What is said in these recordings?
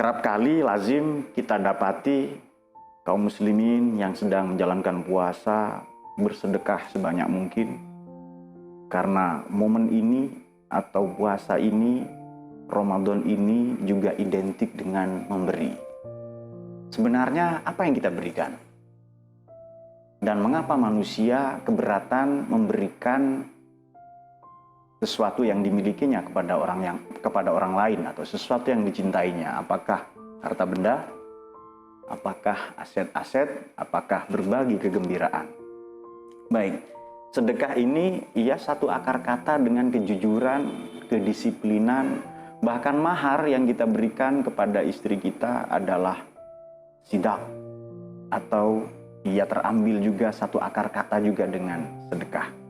Kerap kali lazim kita dapati kaum muslimin yang sedang menjalankan puasa bersedekah sebanyak mungkin. Karena momen ini atau puasa ini, Ramadan ini juga identik dengan memberi. Sebenarnya apa yang kita berikan? Dan mengapa manusia keberatan memberikan sesuatu yang dimilikinya kepada orang lain atau sesuatu yang dicintainya? Apakah harta benda? Apakah aset-aset? Apakah berbagi kegembiraan? Baik, sedekah ini ia satu akar kata dengan kejujuran, kedisiplinan, bahkan mahar yang kita berikan kepada istri kita adalah sidak, atau ia terambil juga satu akar kata juga dengan sedekah.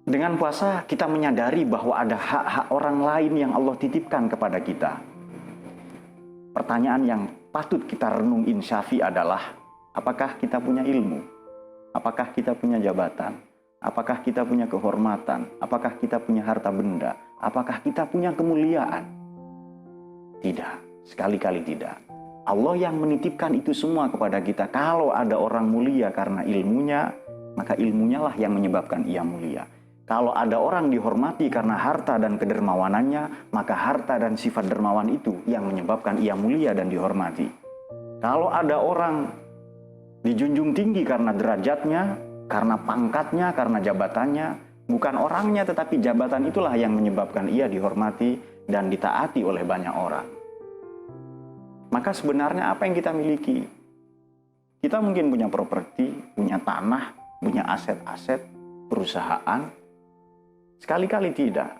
Dengan puasa kita menyadari bahwa ada hak-hak orang lain yang Allah titipkan kepada kita. Pertanyaan yang patut kita renung insyafi adalah, apakah kita punya ilmu? Apakah kita punya jabatan? Apakah kita punya kehormatan? Apakah kita punya harta benda? Apakah kita punya kemuliaan? Tidak, sekali-kali tidak. Allah yang menitipkan itu semua kepada kita. Kalau ada orang mulia karena ilmunya, maka ilmunya lah yang menyebabkan ia mulia. Kalau ada orang dihormati karena harta dan kedermawanannya, maka harta dan sifat dermawan itu yang menyebabkan ia mulia dan dihormati. Kalau ada orang dijunjung tinggi karena derajatnya, karena pangkatnya, karena jabatannya, bukan orangnya tetapi jabatan itulah yang menyebabkan ia dihormati dan ditaati oleh banyak orang. Maka sebenarnya apa yang kita miliki? Kita mungkin punya properti, punya tanah, punya aset-aset, perusahaan. Sekali-kali tidak.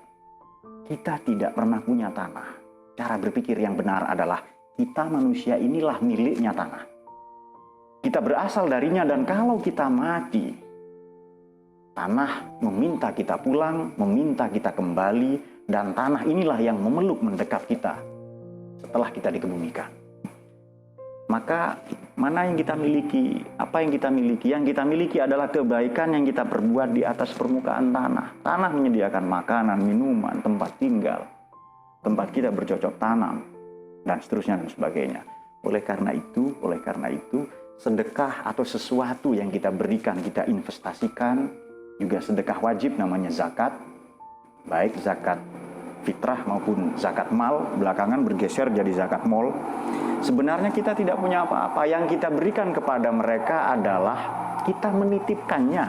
Kita tidak pernah punya tanah. Cara berpikir yang benar adalah kita manusia inilah miliknya tanah. Kita berasal darinya dan kalau kita mati, tanah meminta kita pulang, meminta kita kembali, dan tanah inilah yang memeluk mendekat kita setelah kita dikebumikan. Maka mana yang kita miliki? Apa yang kita miliki? Yang kita miliki adalah kebaikan yang kita perbuat di atas permukaan tanah. Tanah menyediakan makanan, minuman, tempat tinggal, tempat kita bercocok tanam, dan seterusnya dan sebagainya. Oleh karena itu, sedekah atau sesuatu yang kita berikan, kita investasikan, juga sedekah wajib namanya zakat, baik zakat fitrah maupun zakat mal, belakangan bergeser jadi zakat mal. Sebenarnya kita tidak punya apa-apa. Yang kita berikan kepada mereka adalah kita menitipkannya